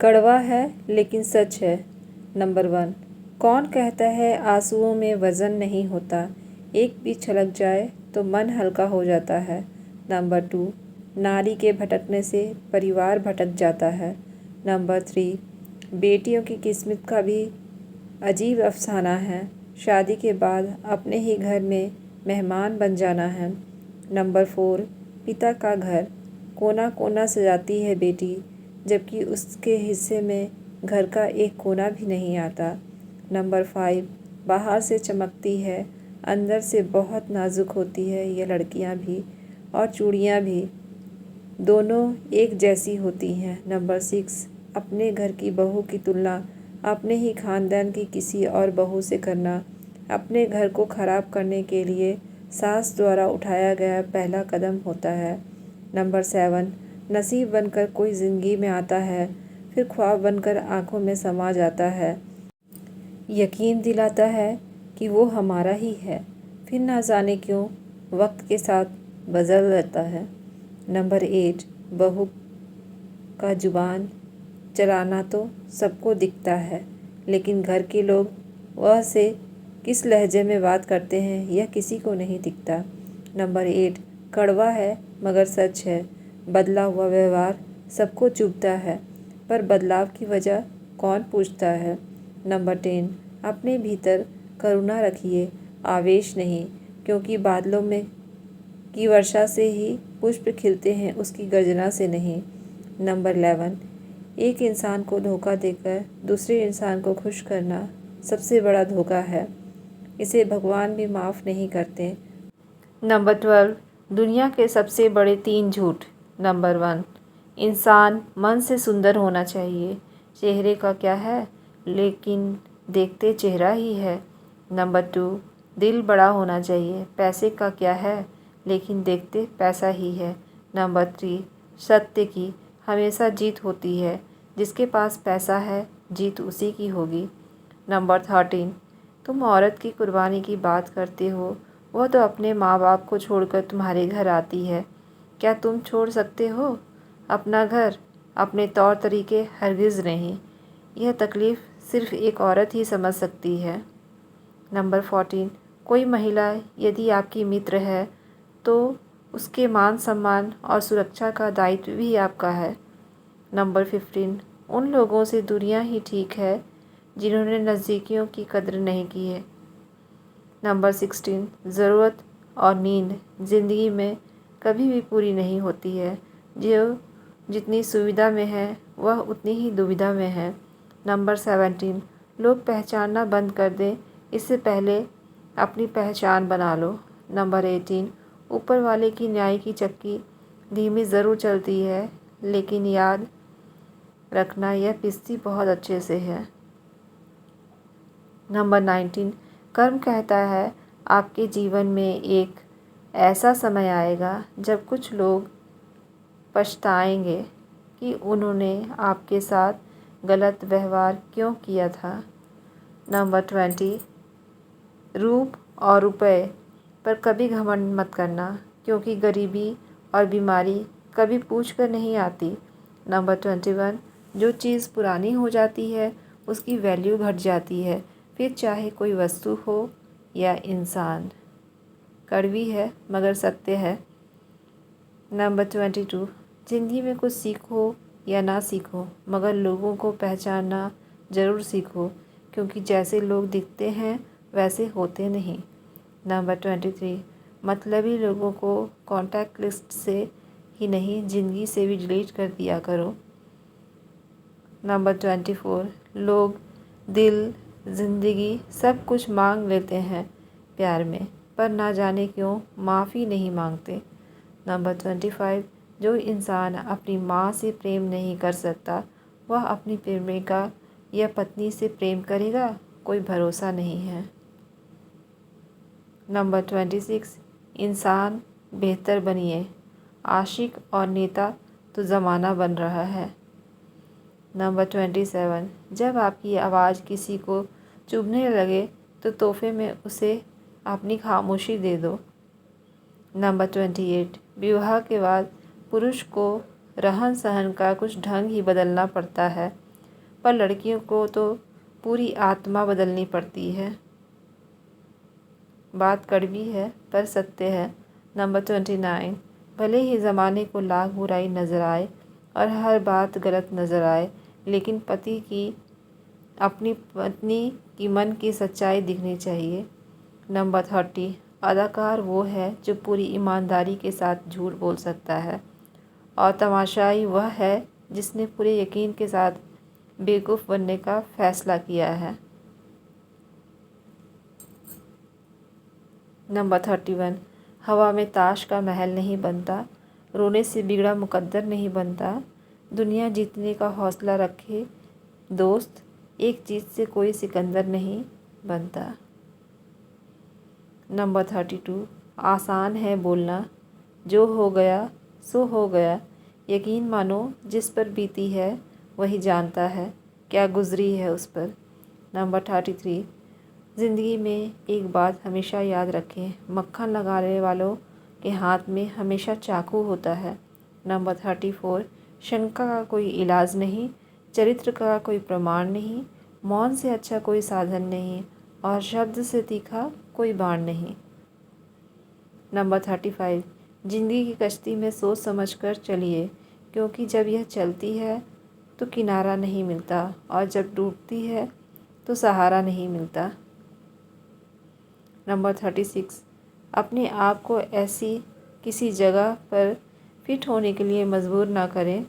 कड़वा है लेकिन सच है। नंबर 1, कौन कहता है आंसुओं में वज़न नहीं होता, एक भी छलक जाए तो मन हल्का हो जाता है। नंबर 2, नारी के भटकने से परिवार भटक जाता है। नंबर 3, बेटियों की किस्मत का भी अजीब अफसाना है, शादी के बाद अपने ही घर में मेहमान बन जाना है। नंबर 4, पिता का घर कोना कोना सजाती है बेटी, जबकि उसके हिस्से में घर का एक कोना भी नहीं आता। नंबर 5, बाहर से चमकती है, अंदर से बहुत नाजुक होती है ये लड़कियां भी, और चूड़ियां भी दोनों एक जैसी होती हैं। नंबर 6, अपने घर की बहू की तुलना अपने ही खानदान की किसी और बहू से करना अपने घर को ख़राब करने के लिए सास द्वारा उठाया गया पहला कदम होता है। नंबर 7, नसीब बनकर कोई ज़िंदगी में आता है, फिर ख्वाब बनकर आँखों में समा जाता है, यकीन दिलाता है कि वो हमारा ही है, फिर ना जाने क्यों वक्त के साथ बदल जाता है। नंबर 8, बहू का जुबान चलाना तो सबको दिखता है, लेकिन घर के लोग वह से किस लहजे में बात करते हैं यह किसी को नहीं दिखता। नंबर 8, कड़वा है मगर सच है। बदला हुआ व्यवहार सबको चुभता है, पर बदलाव की वजह कौन पूछता है। नंबर 10, अपने भीतर करुणा रखिए, आवेश नहीं, क्योंकि बादलों में की वर्षा से ही पुष्प खिलते हैं, उसकी गर्जना से नहीं। नंबर 11, एक इंसान को धोखा देकर दूसरे इंसान को खुश करना सबसे बड़ा धोखा है, इसे भगवान भी माफ़ नहीं करते। नंबर 12, दुनिया के सबसे बड़े 3 झूठ। नंबर 1, इंसान मन से सुंदर होना चाहिए, चेहरे का क्या है, लेकिन देखते चेहरा ही है। नंबर 2, दिल बड़ा होना चाहिए, पैसे का क्या है, लेकिन देखते पैसा ही है। नंबर 3, सत्य की हमेशा जीत होती है, जिसके पास पैसा है जीत उसी की होगी। नंबर 13, तुम औरत की कुर्बानी की बात करते हो, वह तो अपने माँ बाप को छोड़कर तुम्हारे घर आती है, क्या तुम छोड़ सकते हो अपना घर, अपने तौर तरीके? हरगिज़ नहीं, यह तकलीफ़ सिर्फ़ एक औरत ही समझ सकती है। नंबर 14, कोई महिला यदि आपकी मित्र है तो उसके मान सम्मान और सुरक्षा का दायित्व भी आपका है। नंबर 15, उन लोगों से दूरियां ही ठीक है जिन्होंने नज़दीकियों की कदर नहीं की है। नंबर 16, ज़रूरत और नींद ज़िंदगी में कभी भी पूरी नहीं होती है, जो जितनी सुविधा में है वह उतनी ही दुविधा में है। नंबर 17, लोग पहचानना बंद कर दें, इससे पहले अपनी पहचान बना लो। नंबर 18, ऊपर वाले की न्याय की चक्की धीमी ज़रूर चलती है, लेकिन याद रखना यह पिसती बहुत अच्छे से है। नंबर 19, कर्म कहता है आपके जीवन में एक ऐसा समय आएगा जब कुछ लोग पछताएंगे कि उन्होंने आपके साथ गलत व्यवहार क्यों किया था। नंबर 20, रूप और रुपए पर कभी घमंड मत करना, क्योंकि गरीबी और बीमारी कभी पूछ कर नहीं आती। नंबर 21, जो चीज़ पुरानी हो जाती है उसकी वैल्यू घट जाती है, फिर चाहे कोई वस्तु हो या इंसान। कड़वी है मगर सत्य है। नंबर 22, ज़िंदगी में कुछ सीखो या ना सीखो, मगर लोगों को पहचानना ज़रूर सीखो, क्योंकि जैसे लोग दिखते हैं वैसे होते नहीं। नंबर 23, मतलबी लोगों को कॉन्टैक्ट लिस्ट से ही नहीं ज़िंदगी से भी डिलीट कर दिया करो। नंबर 24, लोग दिल, ज़िंदगी सब कुछ मांग लेते हैं प्यार में, पर ना जाने क्यों माफ़ी नहीं मांगते। नंबर 25, जो इंसान अपनी माँ से प्रेम नहीं कर सकता वह अपनी प्रेमिका या पत्नी से प्रेम करेगा, कोई भरोसा नहीं है। नंबर 26, इंसान बेहतर बनिए, आशिक और नेता तो ज़माना बन रहा है। नंबर 27, जब आपकी आवाज़ किसी को चुभने लगे तो तोहफे में उसे अपनी खामोशी दे दो। नंबर 28, विवाह के बाद पुरुष को रहन सहन का कुछ ढंग ही बदलना पड़ता है, पर लड़कियों को तो पूरी आत्मा बदलनी पड़ती है। बात कड़वी है पर सत्य है। नंबर 29, भले ही ज़माने को लाख बुराई नज़र आए और हर बात गलत नज़र आए, लेकिन पति की अपनी पत्नी की मन की सच्चाई दिखनी चाहिए। नंबर 30, अदाकार वो है जो पूरी ईमानदारी के साथ झूठ बोल सकता है, और तमाशाई वह है जिसने पूरे यकीन के साथ बेवकूफ़ बनने का फ़ैसला किया है। नंबर 31, हवा में ताश का महल नहीं बनता, रोने से बिगड़ा मुकद्दर नहीं बनता। दुनिया जीतने का हौसला रखे दोस्त, एक चीज़ से कोई सिकंदर नहीं बनता। नंबर 32, आसान है बोलना, जो हो गया सो हो गया। यकीन मानो जिस पर बीती है वही जानता है क्या गुजरी है उस पर। नंबर 33, ज़िंदगी में एक बात हमेशा याद रखें, मक्खन लगाने वालों के हाथ में हमेशा चाकू होता है। नंबर 34, शंका का कोई इलाज नहीं, चरित्र का कोई प्रमाण नहीं, मौन से अच्छा कोई साधन नहीं, और शब्द से तीखा कोई बाण नहीं। नंबर 35, ज़िंदगी की कश्ती में सोच समझकर चलिए, क्योंकि जब यह चलती है तो किनारा नहीं मिलता, और जब डूबती है तो सहारा नहीं मिलता। नंबर 36, अपने आप को ऐसी किसी जगह पर फिट होने के लिए मजबूर ना करें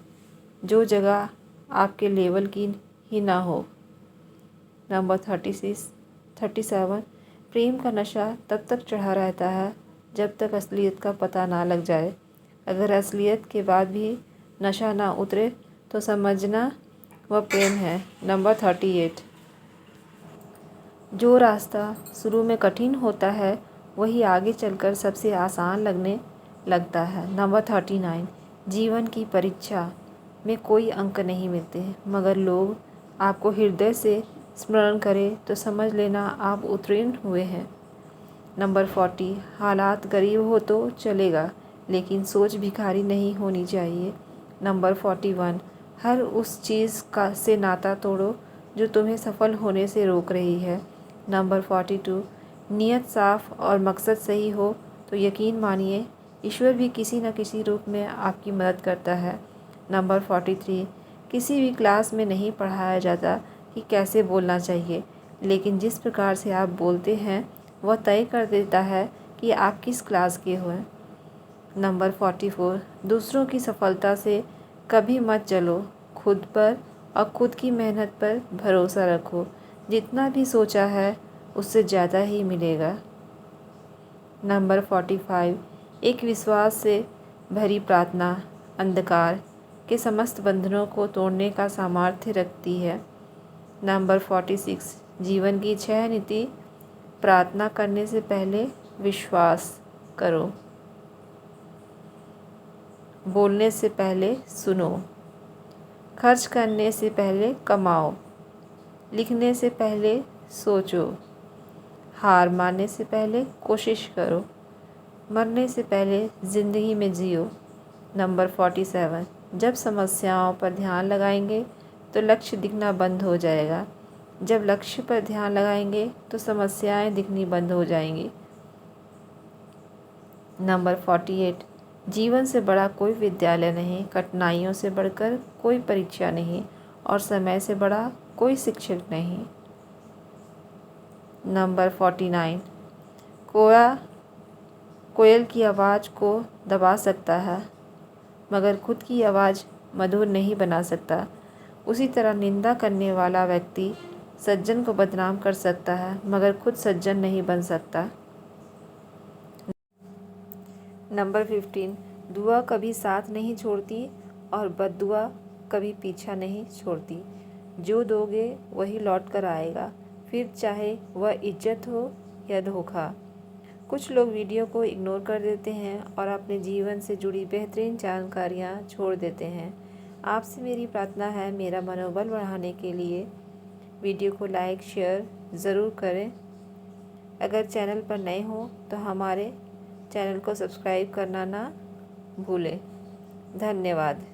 जो जगह आपके लेवल की ही ना हो। नंबर 37, प्रेम का नशा तब तक चढ़ा रहता है जब तक असलियत का पता ना लग जाए। अगर असलियत के बाद भी नशा ना उतरे तो समझना वह प्रेम है। नंबर 38, जो रास्ता शुरू में कठिन होता है वही आगे चलकर सबसे आसान लगने लगता है। नंबर 39, जीवन की परीक्षा में कोई अंक नहीं मिलते, मगर लोग आपको हृदय से स्मरण करें तो समझ लेना आप उत्तीर्ण हुए हैं। नंबर 40, हालात गरीब हो तो चलेगा, लेकिन सोच भिखारी नहीं होनी चाहिए। नंबर 41, हर उस चीज़ का से नाता तोड़ो जो तुम्हें सफल होने से रोक रही है। नंबर 42, नीयत साफ और मकसद सही हो तो यकीन मानिए ईश्वर भी किसी न किसी रूप में आपकी मदद करता है। नंबर 43, किसी भी क्लास में नहीं पढ़ाया जाता कि कैसे बोलना चाहिए, लेकिन जिस प्रकार से आप बोलते हैं वह तय कर देता है कि आप किस क्लास के हो। नंबर 44, दूसरों की सफलता से कभी मत जलो, खुद पर और खुद की मेहनत पर भरोसा रखो। जितना भी सोचा है उससे ज़्यादा ही मिलेगा। नंबर 45, एक विश्वास से भरी प्रार्थना अंधकार के समस्त बंधनों को तोड़ने का सामर्थ्य रखती है। नंबर 46, जीवन की 6 नीति, प्रार्थना करने से पहले विश्वास करो, बोलने से पहले सुनो, खर्च करने से पहले कमाओ, लिखने से पहले सोचो, हार मानने से पहले कोशिश करो, मरने से पहले ज़िंदगी में जियो। नंबर 47, जब समस्याओं पर ध्यान लगाएंगे तो लक्ष्य दिखना बंद हो जाएगा, जब लक्ष्य पर ध्यान लगाएंगे तो समस्याएं दिखनी बंद हो जाएंगी। नंबर 48, जीवन से बड़ा कोई विद्यालय नहीं, कठिनाइयों से बढ़कर कोई परीक्षा नहीं, और समय से बड़ा कोई शिक्षक नहीं। नंबर 49, कोयल की आवाज़ को दबा सकता है, मगर खुद की आवाज़ मधुर नहीं बना सकता। उसी तरह निंदा करने वाला व्यक्ति सज्जन को बदनाम कर सकता है, मगर खुद सज्जन नहीं बन सकता। नंबर 15, दुआ कभी साथ नहीं छोड़ती और बद्दुआ कभी पीछा नहीं छोड़ती। जो दोगे वही लौट कर आएगा, फिर चाहे वह इज्जत हो या धोखा। कुछ लोग वीडियो को इग्नोर कर देते हैं और अपने जीवन से जुड़ी बेहतरीन जानकारियाँ छोड़ देते हैं। आपसे मेरी प्रार्थना है, मेरा मनोबल बढ़ाने के लिए वीडियो को लाइक शेयर ज़रूर करें। अगर चैनल पर नए हो तो हमारे चैनल को सब्सक्राइब करना ना भूलें। धन्यवाद।